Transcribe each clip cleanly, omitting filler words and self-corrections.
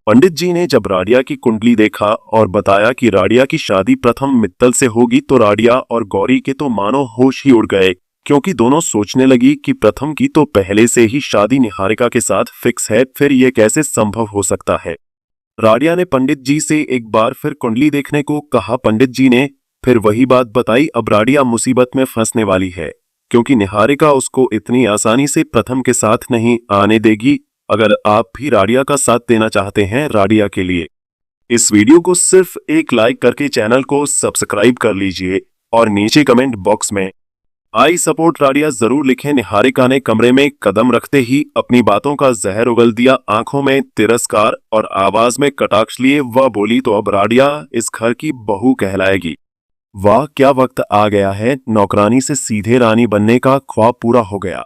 पंडित जी ने जब राडिया की कुंडली देखा और बताया कि राडिया की शादी प्रथम मित्तल से होगी तो राडिया और गौरी के तो मानो होश ही उड़ गए, क्योंकि दोनों सोचने लगी कि प्रथम की तो पहले से ही शादी निहारिका के साथ फिक्स है, फिर यह कैसे संभव हो सकता है। राडिया ने पंडित जी से एक बार फिर कुंडली देखने को कहा। पंडित जी ने फिर वही बात बताई। अब राडिया मुसीबत में फंसने वाली है, क्योंकि निहारिका उसको इतनी आसानी से प्रथम के साथ नहीं आने देगी। अगर आप भी राडिया का साथ देना चाहते हैं राडिया के लिए, इस वीडियो को सिर्फ एक लाइक करके चैनल को सब्सक्राइब कर लीजिए और नीचे कमेंट बॉक्स में आई सपोर्ट राडिया जरूर लिखें। निहारिका ने कमरे में कदम रखते ही अपनी बातों का जहर उगल दिया। आंखों में तिरस्कार और आवाज में कटाक्ष लिए वह बोली, तो अब राडिया इस घर की बहू कहलाएगी। वाह, क्या वक्त आ गया है, नौकरानी से सीधे रानी बनने का ख्वाब पूरा हो गया।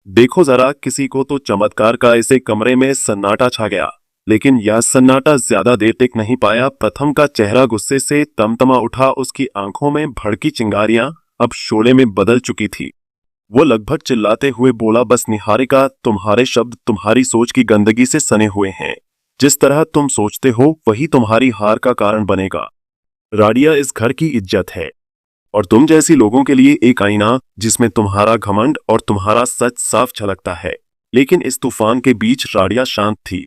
देखो जरा, किसी को तो चमत्कार का ऐसे कमरे में सन्नाटा छा गया, लेकिन यह सन्नाटा ज्यादा देर तक नहीं पाया। प्रथम का चेहरा गुस्से से तमतमा उठा। उसकी आंखों में भड़की चिंगारियां अब शोले में बदल चुकी थी। वो लगभग चिल्लाते हुए बोला, बस निहारिका, तुम्हारे शब्द तुम्हारी सोच की गंदगी से सने हुए हैं। जिस तरह तुम सोचते हो वही तुम्हारी हार का कारण बनेगा। राडिया इस घर की इज्जत है और तुम जैसी लोगों के लिए एक आईना जिसमें तुम्हारा घमंड और तुम्हारा सच साफ झलकता है। लेकिन इस तूफान के बीच राडिया शांत थी।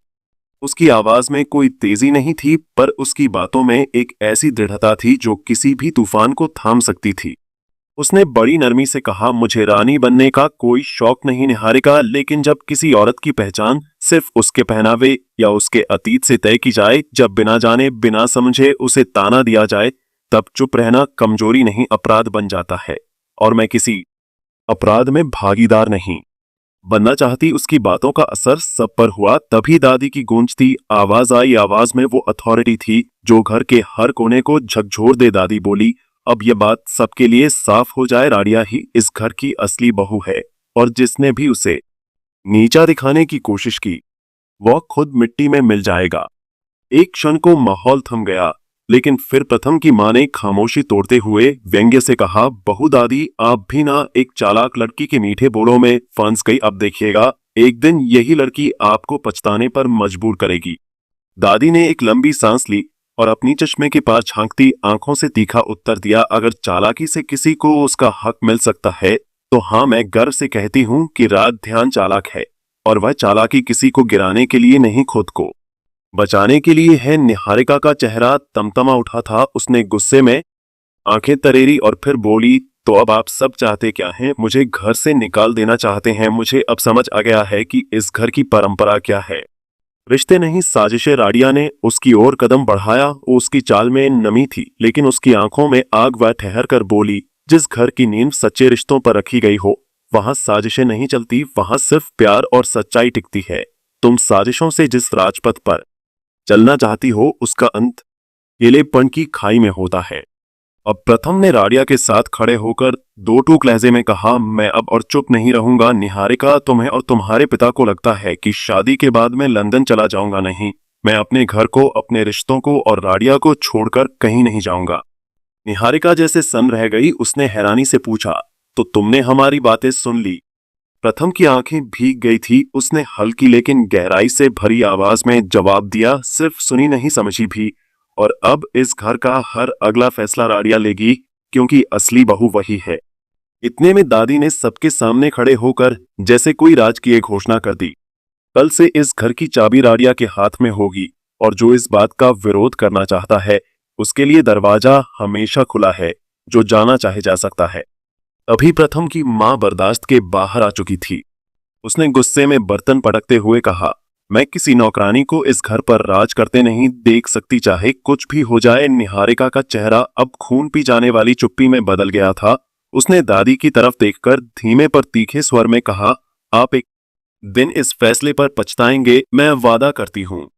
उसकी आवाज में कोई तेजी नहीं थी, पर उसकी बातों में एक ऐसी दृढ़ता थी जो किसी भी तूफान को थाम सकती थी। उसने बड़ी नरमी से कहा, मुझे रानी बनने का कोई शौक नहीं निहारिका, लेकिन जब किसी औरत की पहचान सिर्फ उसके पहनावे या उसके अतीत से तय की जाए, जब बिना जाने बिना समझे उसे ताना दिया जाए, तब चुप रहना कमजोरी नहीं अपराध बन जाता है। और मैं किसी अपराध में भागीदार नहीं बनना चाहती। उसकी बातों का असर सब पर हुआ। तभी दादी की गूंजती आवाज आई। आवाज में वो अथॉरिटी थी जो घर के हर कोने को झकझोर दे। दादी बोली, अब यह बात सबके लिए साफ हो जाए, राडिया ही इस घर की असली बहू है और जिसने भी उसे नीचा दिखाने की कोशिश की वह खुद मिट्टी में मिल जाएगा। एक क्षण को माहौल थम गया, लेकिन फिर प्रथम की मां ने खामोशी तोड़ते हुए व्यंग्य से कहा, बहू दादी, आप भी ना एक चालाक लड़की के मीठे बोलों में फंस गई। अब देखिएगा, एक दिन यही लड़की आपको पछताने पर मजबूर करेगी। दादी ने एक लंबी सांस ली और अपनी चश्मे के पार झांकती आंखों से तीखा उत्तर दिया, अगर चालाकी से किसी को उसका हक मिल सकता है तो हाँ, मैं गर्व से कहती हूँ कि राज ध्यान चालाक है, और वह चालाकी किसी को गिराने के लिए नहीं, खुद को बचाने के लिए है। निहारिका का चेहरा तमतमा उठा था। उसने गुस्से में आंखें तरेरी और फिर बोली, तो अब आप सब चाहते क्या हैं? मुझे घर से निकाल देना चाहते हैं। मुझे अब समझ आ गया है कि इस घर की परंपरा क्या है, रिश्ते नहीं साजिशें। राडिया ने उसकी ओर कदम बढ़ाया। उसकी चाल में नमी थी, लेकिन उसकी आंखों में आग। वह ठहर कर बोली, जिस घर की नींव सच्चे रिश्तों पर रखी गई हो वहां साजिशें नहीं चलती, वहां सिर्फ प्यार और सच्चाई टिकती है। तुम साजिशों से जिस राजपथ पर चलना चाहती हो उसका अंत अकेलेपन की खाई में होता है। अब प्रथम ने राडिया के साथ खड़े होकर दो टूक लहजे में कहा, मैं अब और चुप नहीं रहूंगा। निहारिका, तुम्हें और तुम्हारे पिता को लगता है कि शादी के बाद मैं लंदन चला जाऊंगा। नहीं, मैं अपने घर को, अपने रिश्तों को और राडिया को छोड़कर कहीं नहीं जाऊंगा। निहारिका जैसे सन्न रह गई। उसने हैरानी से पूछा, तो तुमने हमारी बातें सुन ली? प्रथम की आंखें भीग गई थी। उसने हल्की लेकिन गहराई से भरी आवाज में जवाब दिया, सिर्फ सुनी नहीं, समझी भी। और अब इस घर का हर अगला फैसला राडिया लेगी, क्योंकि असली बहू वही है। इतने में दादी ने सबके सामने खड़े होकर जैसे कोई राज की एक घोषणा कर दी, कल से इस घर की चाबी राडिया के हाथ में होगी, और जो इस बात का विरोध करना चाहता है उसके लिए दरवाजा हमेशा खुला है। जो जाना चाहे जा सकता है। अभी प्रथम की मां बर्दाश्त के बाहर आ चुकी थी। उसने गुस्से में बर्तन पटकते हुए कहा, मैं किसी नौकरानी को इस घर पर राज करते नहीं देख सकती, चाहे कुछ भी हो जाए। निहारिका का चेहरा अब खून पी जाने वाली चुप्पी में बदल गया था। उसने दादी की तरफ देखकर धीमे पर तीखे स्वर में कहा, आप एक दिन इस फैसले पर पछताएंगे, मैं वादा करती हूँ।